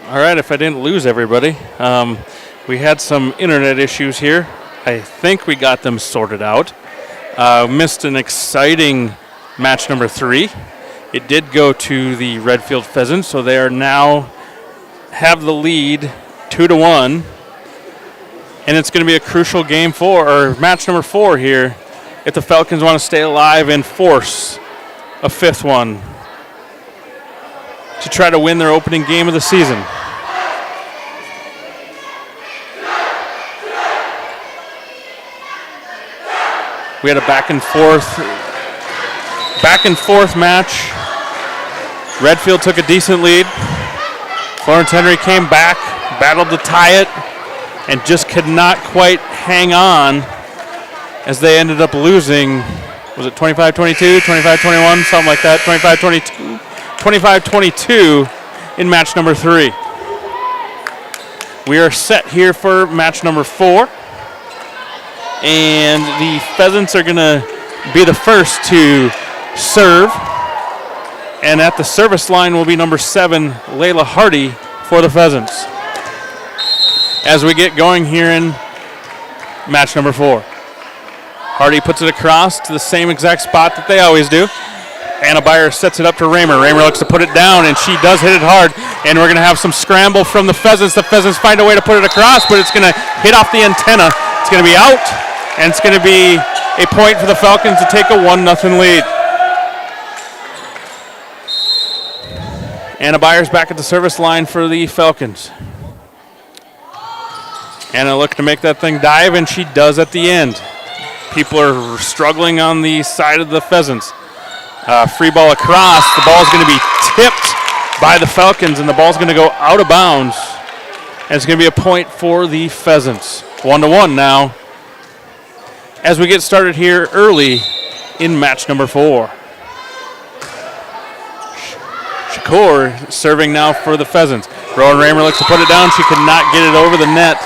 All right, if I didn't lose everybody, we had some internet issues here. I think we got them sorted out. Missed an exciting match number 3. It did go to the Redfield Pheasants, so they are now have the lead 2-1. And it's going to be a crucial game 4, or match number 4 here, if the Falcons want to stay alive and force a 5th one to try to win their opening game of the season. We had a back and forth match. Redfield took a decent lead. Florence Henry came back, battled to tie it, and just could not quite hang on as they ended up losing. Was it 25-22, 25-21, something like that, 25-22, 25-22 in match number 3. We are set here for match number 4. And the Pheasants are going to be the first to serve. And at the service line will be number 7, Layla Hardy, for the Pheasants. As we get going here in match number 4. Hardy puts it across to the same exact spot that they always do. Anna Beyer sets it up to Raymer. Raymer looks to put it down, and she does hit it hard. And we're going to have some scramble from the Pheasants. The Pheasants find a way to put it across, but it's going to hit off the antenna. It's going to be out, and it's going to be a point for the Falcons to take a 1-0 lead. Anna Beyer's back at the service line for the Falcons. Anna looking to make that thing dive, and she does at the end. People are struggling on the side of the Pheasants. Free ball across. The ball's going to be tipped by the Falcons, and the ball's going to go out of bounds. And it's going to be a point for the Pheasants. 1-1 now as we get started here early in match number 4. Shakur serving now for the Pheasants. Rowan Raymer looks to put it down. She could not get it over the net.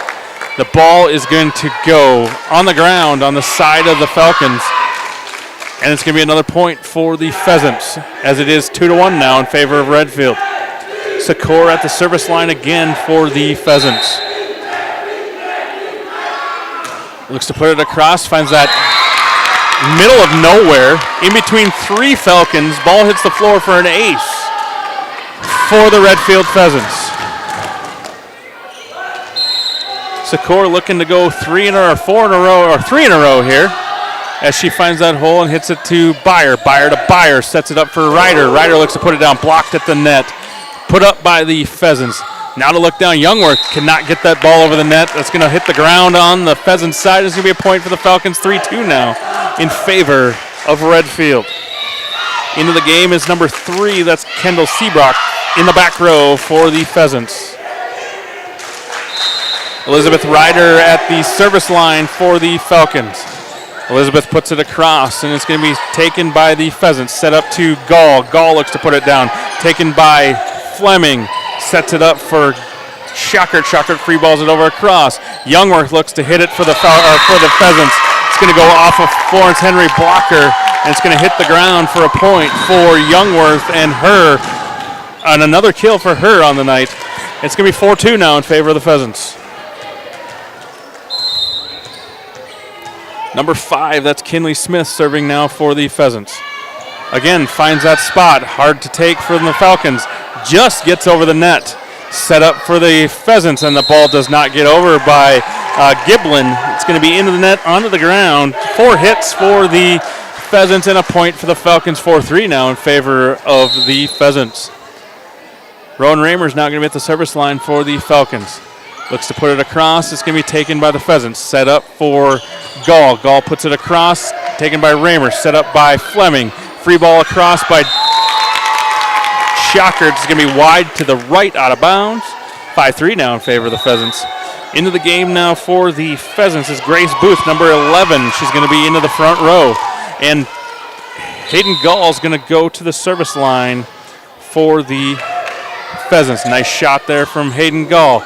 The ball is going to go on the ground on the side of the Falcons. And it's going to be another point for the Pheasants, as it is 2-1 now in favor of Redfield. Shakur at the service line again for the Pheasants. Looks to put it across, finds that middle of nowhere, in between 3 Falcons. Ball hits the floor for an ace for the Redfield Pheasants. Shakur looking to go 3 in a row here, as she finds that hole and hits it to Beyer. Beyer to Beyer, sets it up for Ryder. Ryder looks to put it down, blocked at the net. Put up by the Pheasants. Now to look down, Youngworth cannot get that ball over the net. That's going to hit the ground on the Pheasants side. It's going to be a point for the Falcons, 3-2 now in favor of Redfield. Into the game is number 3, that's Kendall Seabrock in the back row for the Pheasants. Elizabeth Ryder at the service line for the Falcons. Elizabeth puts it across, and it's going to be taken by the Pheasants. Set up to Gall. Gall looks to put it down. Taken by Fleming. Sets it up for Shockert. Shockert free balls it over across. Youngworth looks to hit it for the Pheasants. It's going to go off of Florence Henry blocker, and it's going to hit the ground for a point for Youngworth and her. And another kill for her on the night. It's going to be 4-2 now in favor of the Pheasants. Number 5, that's Kinley Smith serving now for the Pheasants. Again, finds that spot. Hard to take from the Falcons. Just gets over the net. Set up for the Pheasants, and the ball does not get over by Giblin. It's going to be into the net, onto the ground. 4 hits for the Pheasants and a point for the Falcons. 4-3 now in favor of the Pheasants. Rowan Raymer's now going to be at the service line for the Falcons. Looks to put it across. It's going to be taken by the Pheasants. Set up for Gall. Gall puts it across. Taken by Raymer. Set up by Fleming. Free ball across by Shockert. It's going to be wide to the right, out of bounds. 5-3 now in favor of the Pheasants. Into the game now for the Pheasants is Grace Booth, number 11. She's going to be into the front row. And Hayden Gall is going to go to the service line for the Pheasants. Nice shot there from Hayden Gall.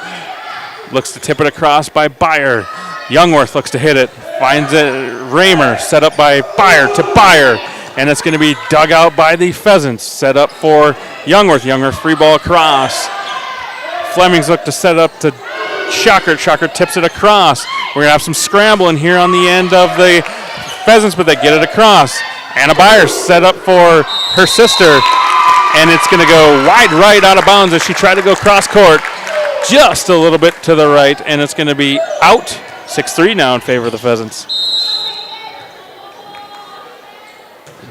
Looks to tip it across by Beyer. Youngworth looks to hit it. Finds it. Raymer set up by Beyer to Beyer. And it's going to be dug out by the Pheasants. Set up for Youngworth. Youngworth free ball across. Fleming's look to set up to Shocker. Shocker tips it across. We're going to have some scrambling here on the end of the Pheasants, but they get it across. Anna Byers set up for her sister, and it's going to go wide right out of bounds as she tried to go cross court just a little bit to the right, and it's going to be out. 6-3 now in favor of the Pheasants.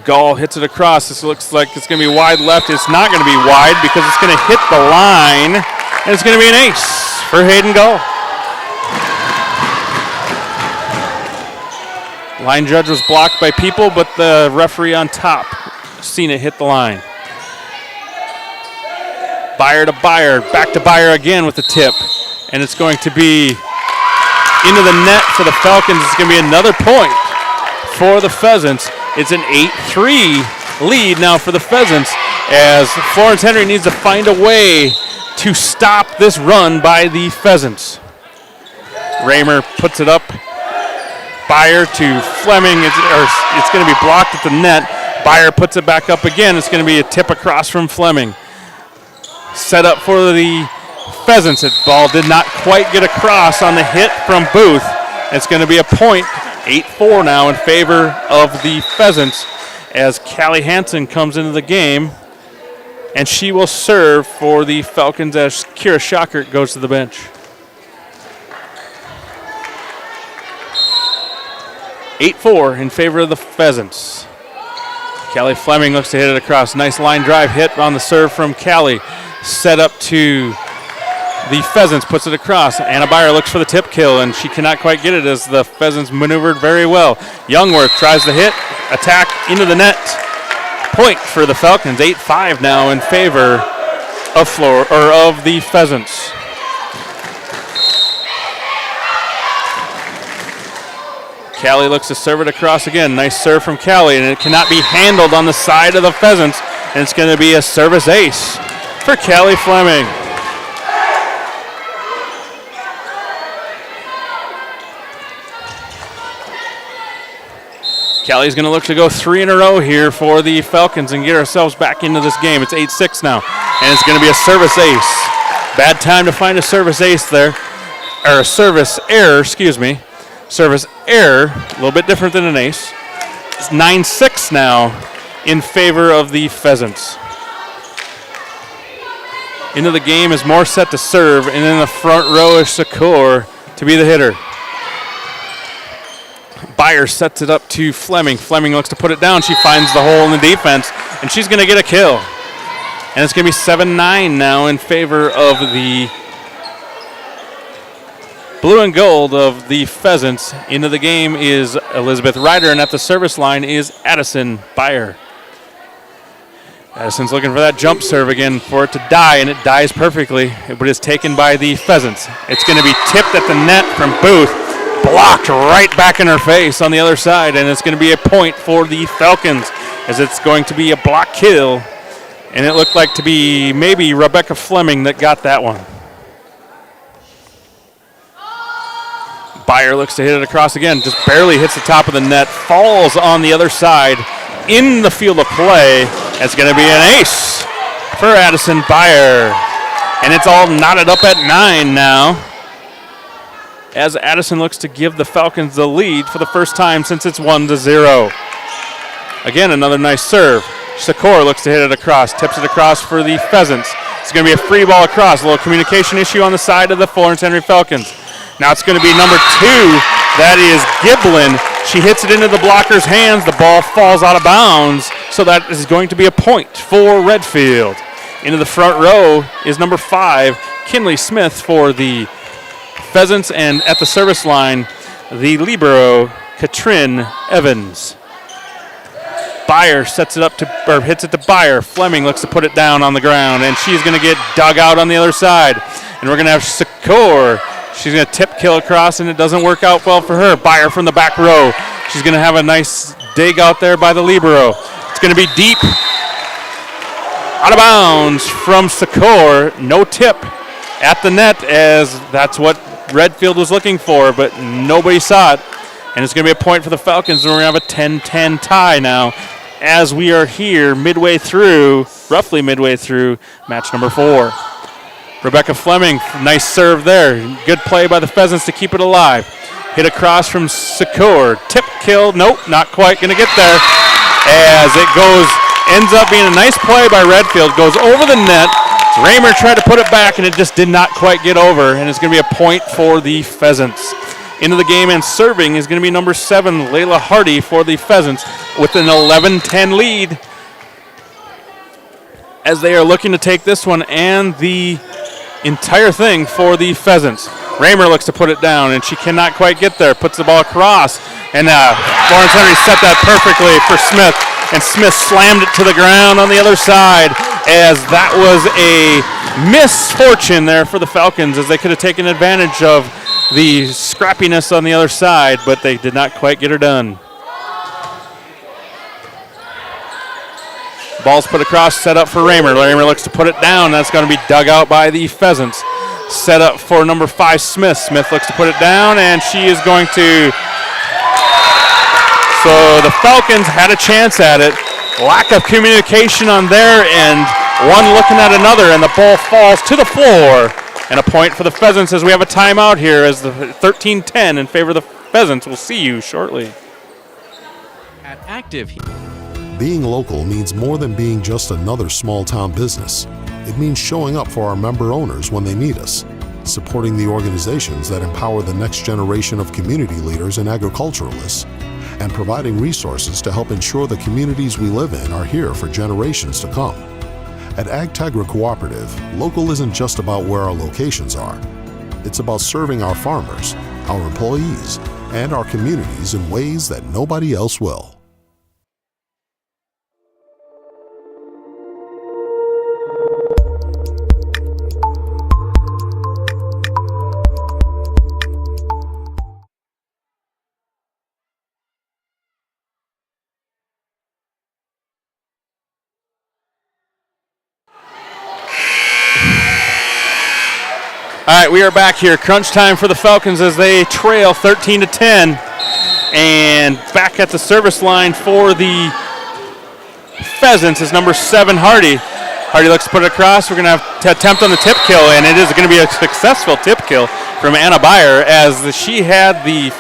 Gall hits it across. This looks like it's going to be wide left. It's not going to be wide because it's going to hit the line, and it's going to be an ace for Hayden Gall. Line judge was blocked by people, but the referee on top seen it hit the line. Byer to Byer, back to Byer again with the tip, and it's going to be into the net for the Falcons. It's going to be another point for the Pheasants. It's an 8-3 lead now for the Pheasants as Florence Henry needs to find a way to stop this run by the Pheasants. Raymer puts it up. Byer to Fleming. It's going to be blocked at the net. Byer puts it back up again. It's going to be a tip across from Fleming. Set up for the Pheasants. The ball did not quite get across on the hit from Booth. It's going to be a point. 8-4 now in favor of the Pheasants as Callie Hansen comes into the game, and she will serve for the Falcons as Kira Shockert goes to the bench. 8-4 in favor of the Pheasants. Callie Fleming looks to hit it across. Nice line drive hit on the serve from Callie. Set up to the Pheasants, puts it across. Anna Byer looks for the tip kill, and she cannot quite get it as the Pheasants maneuvered very well. Youngworth tries to hit, attack into the net. Point for the Falcons. 8-5 now in favor of the Pheasants. Callie looks to serve it across again. Nice serve from Callie, and it cannot be handled on the side of the Pheasants, and it's going to be a service ace for Callie Fleming. Callie's going to look to go 3 in a row here for the Falcons and get ourselves back into this game. It's 8-6 now, and it's going to be a service ace. Bad time to find a service ace there, or a service error, excuse me. Service error, a little bit different than an ace. It's 9-6 now in favor of the Pheasants. Into the game is Moore set to serve, and in the front row is Shakur to be the hitter. Byer sets it up to Fleming. Fleming looks to put it down. She finds the hole in the defense, and she's going to get a kill. And it's going to be 7-9 now in favor of the blue and gold of the Pheasants. Into the game is Elizabeth Ryder, and at the service line is Addison Byer. Addison's looking for that jump serve again for it to die, and it dies perfectly, but it's taken by the Pheasants. It's going to be tipped at the net from Booth, blocked right back in her face on the other side, and it's going to be a point for the Falcons as it's going to be a block kill, and it looked like to be maybe Rebecca Fleming that got that one. Byer looks to hit it across again, just barely hits the top of the net, falls on the other side in the field of play. It's going to be an ace for Addison Byer. And it's all knotted up at 9 now as Addison looks to give the Falcons the lead for the first time since it's 1-0. Again, another nice serve. Shakur looks to hit it across, tips it across for the Pheasants. It's going to be a free ball across, a little communication issue on the side of the Florence Henry Falcons. Now it's going to be number 2. That is Giblin. She hits it into the blocker's hands. The ball falls out of bounds, so that is going to be a point for Redfield. Into the front row is number 5, Kinley Smith for the Pheasants, and at the service line, the libero, Katrin Evans. Byer sets it up to, or hits it to Byer. Fleming looks to put it down on the ground, and she's going to get dug out on the other side. And we're going to have Shakur. She's going to tip kill across, and it doesn't work out well for her. Byer from the back row. She's going to have a nice dig out there by the libero. It's going to be deep. Out of bounds from Shakur. No tip at the net, as that's what Redfield was looking for, but nobody saw it. And it's going to be a point for the Falcons, and we're going to have a 10-10 tie now as we are here roughly midway through match number 4. Rebecca Fleming, nice serve there. Good play by the Pheasants to keep it alive. Hit across from Secor. Tip kill. Nope, not quite going to get there. As it ends up being a nice play by Redfield. Goes over the net. Raymer tried to put it back, and it just did not quite get over. And it's going to be a point for the Pheasants. Into the game and serving is going to be number 7, Layla Hardy for the Pheasants with an 11-10 lead. As they are looking to take this one and the entire thing for the Pheasants. Raymer looks to put it down, and she cannot quite get there. Puts the ball across, and Florence Henry set that perfectly for Smith, and Smith slammed it to the ground on the other side, as that was a misfortune there for the Falcons, as they could have taken advantage of the scrappiness on the other side, but they did not quite get her done. Ball's put across, set up for Raymer. Raymer looks to put it down. That's going to be dug out by the Pheasants. Set up for number 5, Smith. Smith looks to put it down, and she is going to. So the Falcons had a chance at it. Lack of communication on their end. One looking at another, and the ball falls to the floor. And a point for the Pheasants as we have a timeout here as the 13-10 in favor of the Pheasants. We'll see you shortly. At Active. Being local means more than being just another small-town business. It means showing up for our member owners when they need us, supporting the organizations that empower the next generation of community leaders and agriculturalists, and providing resources to help ensure the communities we live in are here for generations to come. At AgTegra Cooperative, local isn't just about where our locations are. It's about serving our farmers, our employees, and our communities in ways that nobody else will. All right, we are back here. Crunch time for the Falcons as they trail 13-10. And back at the service line for the Pheasants is number 7, Hardy. Hardy looks to put it across. We're going to have to attempt on the tip kill, and it is going to be a successful tip kill from Anna Beyer as she had the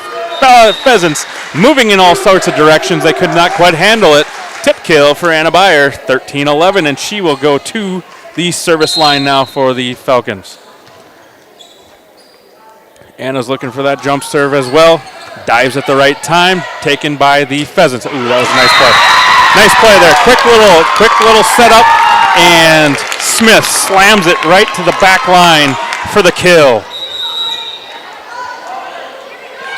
Pheasants moving in all sorts of directions. They could not quite handle it. Tip kill for Anna Beyer, 13-11, and she will go to the service line now for the Falcons. Anna's looking for that jump serve as well. Dives at the right time, taken by the Pheasants. Ooh, that was a nice play. Nice play there. Quick little setup, and Smith slams it right to the back line for the kill.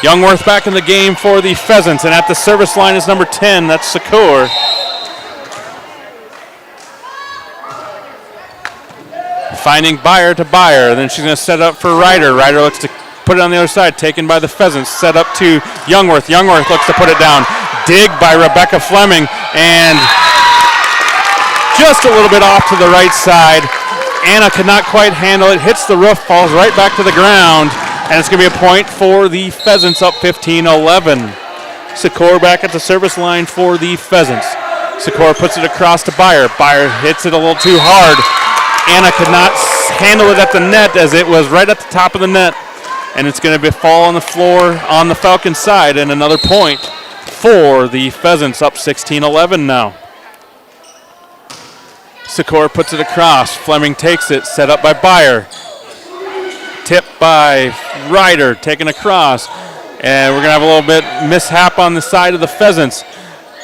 Youngworth back in the game for the Pheasants, and at the service line is number 10. That's Secor. Finding Beyer to Beyer. Then she's going to set up for Ryder. Ryder looks to put it on the other side, taken by the Pheasants. Set up to Youngworth. Youngworth looks to put it down. Dig by Rebecca Fleming, and just a little bit off to the right side. Anna could not quite handle it. Hits the roof, falls right back to the ground, and it's going to be a point for the Pheasants, up 15-11. Secor back at the service line for the Pheasants. Secor puts it across to Beyer. Beyer hits it a little too hard. Anna could not handle it at the net as it was right at the top of the net. And it's going to fall on the floor on the Falcons side, and another point for the Pheasants, up 16-11 now. Secor puts it across. Fleming takes it, set up by Beyer. Tipped by Ryder, taken across. And we're going to have a little bit mishap on the side of the Pheasants.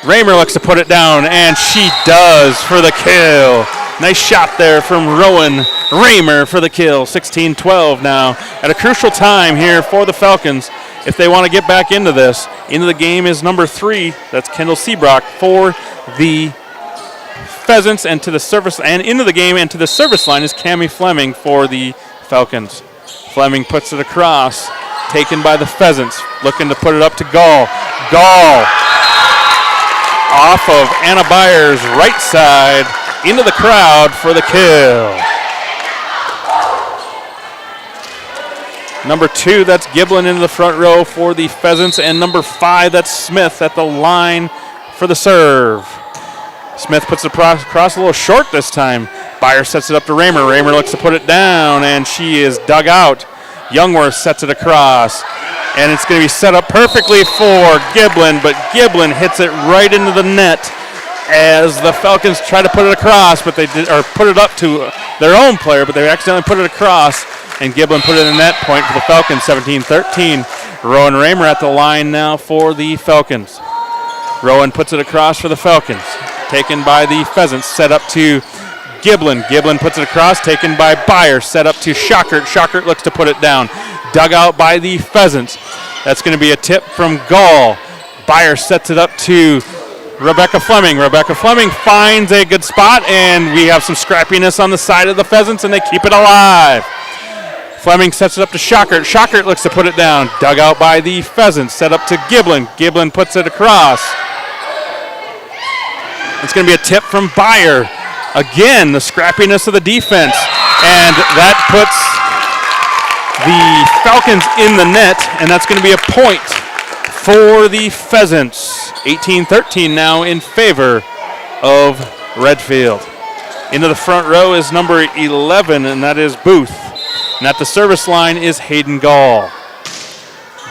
Raymer looks to put it down, and she does for the kill. Nice shot there from Rowan Raymer for the kill. 16-12 now. At a crucial time here for the Falcons if they want to get back into this. Into the game is number 3. That's Kendall Seabrock for the Pheasants, and to the service, and into the game and to the service line is Cammie Fleming for the Falcons. Fleming puts it across, taken by the Pheasants, looking to put it up to Gall. Gall off of Anna Beyer's right side into the crowd for the kill. Number 2, that's Giblin into the front row for the Pheasants, and number 5, that's Smith at the line for the serve. Smith puts it across a little short this time. Byer sets it up to Raymer. Raymer looks to put it down, and she is dug out. Youngworth sets it across, and it's going to be set up perfectly for Giblin, but Giblin hits it right into the net as the Falcons try to put it across, but they did, or put it up to their own player, but they accidentally put it across, and Giblin put it in the net. Point for the Falcons, 17-13. Rowan Raymer at the line now for the Falcons. Rowan puts it across for the Falcons. Taken by the Pheasants, set up to Giblin. Giblin puts it across, taken by Byer, set up to Schockert. Schockert looks to put it down. Dug out by the Pheasants. That's going to be a tip from Gall. Byer sets it up to Rebecca Fleming. Rebecca Fleming finds a good spot, and we have some scrappiness on the side of the Pheasants, and they keep it alive. Fleming sets it up to Schockert. Schockert looks to put it down. Dug out by the Pheasants, set up to Giblin. Giblin puts it across. It's going to be a tip from Byer. Again, the scrappiness of the defense. And that puts the Falcons in the net, and that's going to be a point for the Pheasants. 18-13 now in favor of Redfield. Into the front row is number 11, and that is Booth. And at the service line is Hayden Gall.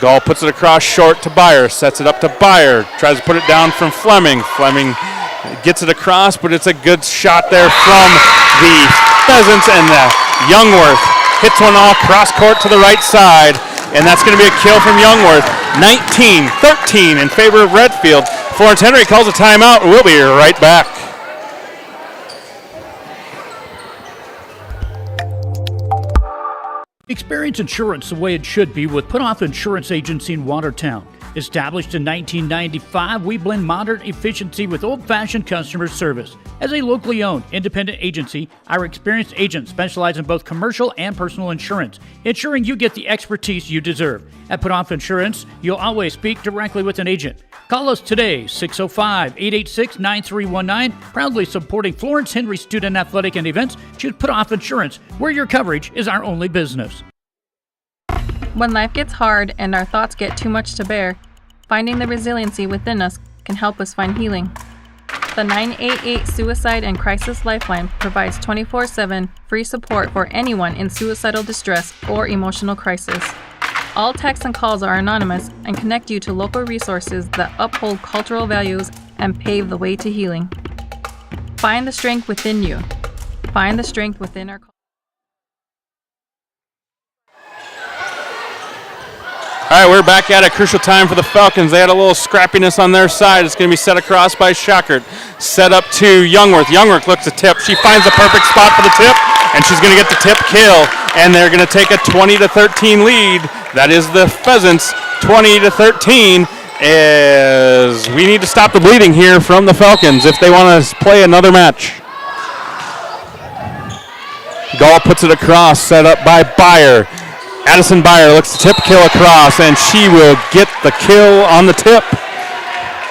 Gall puts it across short to Byer, sets it up to Byer, tries to put it down from Fleming. Fleming gets it across, but it's a good shot there from the Pheasants, and Youngworth hits one off cross court to the right side, and that's going to be a kill from Youngworth. 19-13 in favor of Redfield. Florence Henry calls a timeout. We'll be right back. Experience insurance the way it should be with Putoff Insurance Agency in Watertown. Established in 1995, we blend modern efficiency with old-fashioned customer service. As a locally owned, independent agency, our experienced agents specialize in both commercial and personal insurance, ensuring you get the expertise you deserve. At Putoff Insurance, you'll always speak directly with an agent. Call us today, 605-886-9319. Proudly supporting Florence Henry Student Athletic and Events. Choose Putoff Insurance, where your coverage is our only business. When life gets hard and our thoughts get too much to bear, finding the resiliency within us can help us find healing. The 988 Suicide and Crisis Lifeline provides 24/7 free support for anyone in suicidal distress or emotional crisis. All texts and calls are anonymous and connect you to local resources that uphold cultural values and pave the way to healing. Find the strength within you. Find the strength within our culture. All right, we're back at a crucial time for the Falcons. They had a little scrappiness on their side. It's going to be set across by Schockert. Set up to Youngworth. Youngworth looks to tip. She finds the perfect spot for the tip, and she's going to get the tip kill. And they're going to take a 20-13 lead. That is the Pheasants, 20-13. As we need to stop the bleeding here from the Falcons if they want to play another match. Gall puts it across, set up by Byer. Addison Byer looks to tip kill across, and she will get the kill on the tip.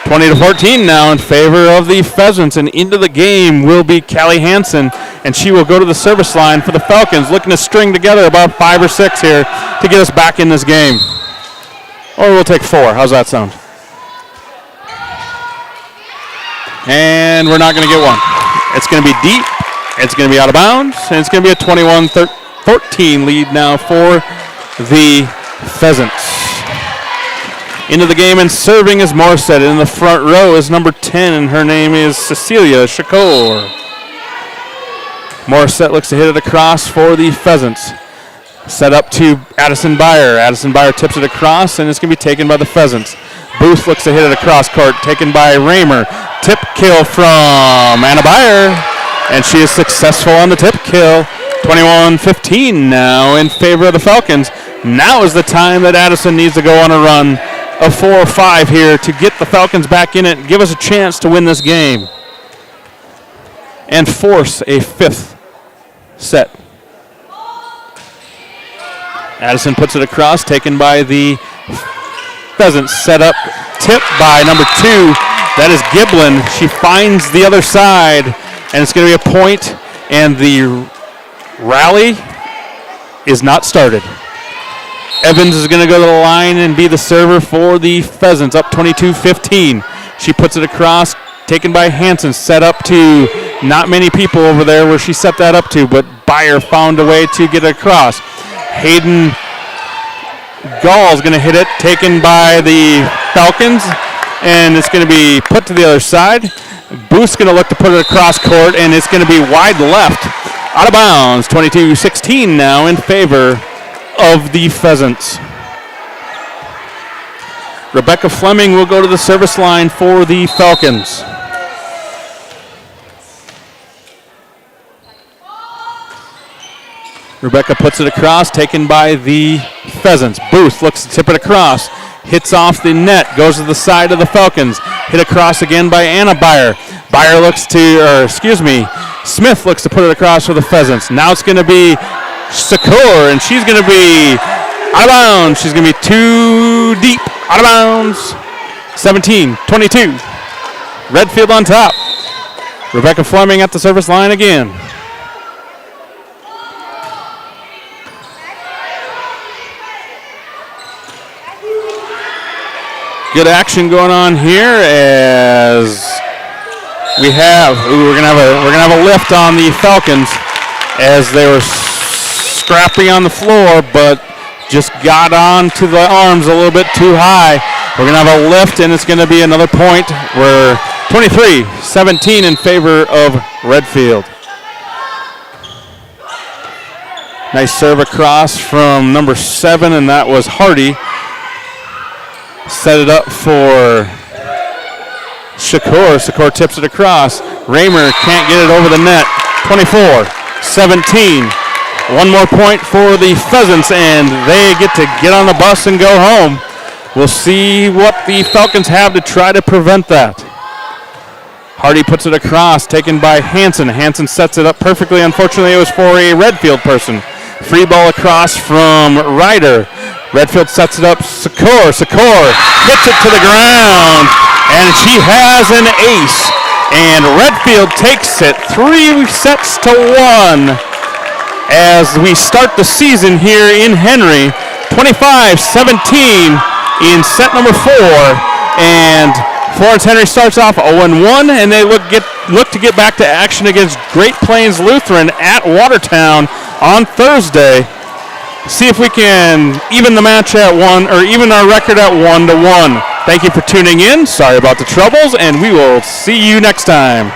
20-14 now in favor of the Pheasants, and into the game will be Callie Hansen, and she will go to the service line for the Falcons, looking to string together about 5 or 6 here to get us back in this game. Or we'll take 4. How's that sound? And we're not going to get one. It's going to be deep. It's going to be out of bounds, and it's going to be a 21-14 lead now for the Pheasants. Into the game and serving is Morissette. In the front row is number 10, and her name is Cecilia Shakur. Morissette looks to hit it across for the Pheasants. Set up to Addison Byer. Addison Byer tips it across, and it's going to be taken by the Pheasants. Booth looks to hit it across court, taken by Raymer. Tip kill from Anna Byer, and she is successful on the tip kill. 21-15 now in favor of the Falcons. Now is the time that Addison needs to go on a run of 4 or 5 here to get the Falcons back in it and give us a chance to win this game and force a 5th set. Addison puts it across, taken by the Pheasants. Set up, tip by number 2. That is Giblin. She finds the other side, and it's going to be a point, and the rally is not started. Evans is going to go to the line and be the server for the Pheasants, up 22-15. She puts it across, taken by Hansen, set up to Not many people over there where she set that up to, but Byer found a way to get it across. Hayden Gall is going to hit it, taken by the Falcons, and it's going to be put to the other side. Booth's going to look to put it across court, and it's going to be wide left, out of bounds. 22-16 now in favor of the Pheasants. Rebecca Fleming will go to the service line for the Falcons. Rebecca puts it across, taken by the Pheasants. Booth looks to tip it across, hits off the net, goes to the side of the Falcons. Hit across again by Anna Byer. Smith looks to put it across for the Pheasants. Now it's going to be Shakur, and she's going to be out of bounds. She's going to be too deep, out of bounds. 17-22. Redfield on top. Rebecca Fleming at the service line again. Good action going on here as we're gonna have a lift on the Falcons as they were scrappy on the floor, but just got on to the arms a little bit too high. We're gonna have a lift, and it's gonna be another point. We're 23-17 in favor of Redfield. Nice serve across from number 7, and that was Hardy. Set it up for Shakur. Shakur tips it across. Raymer can't get it over the net. 24-17. One more point for the Pheasants, and they get on the bus and go home. We'll see what the Falcons have to try to prevent that. Hardy puts it across, taken by Hanson. Hanson sets it up perfectly. Unfortunately, it was for a Redfield person. Free ball across from Ryder. Redfield sets it up. Shakur hits it to the ground, and she has an ace. And Redfield takes it 3-1 as we start the season here in Henry. 25-17 in set number 4, and Florence Henry starts off 0-1, and they look to get back to action against Great Plains Lutheran at Watertown on Thursday. See if we can even the match at 1, or even our record at 1-1. Thank you for tuning in. Sorry about the troubles, and we will see you next time.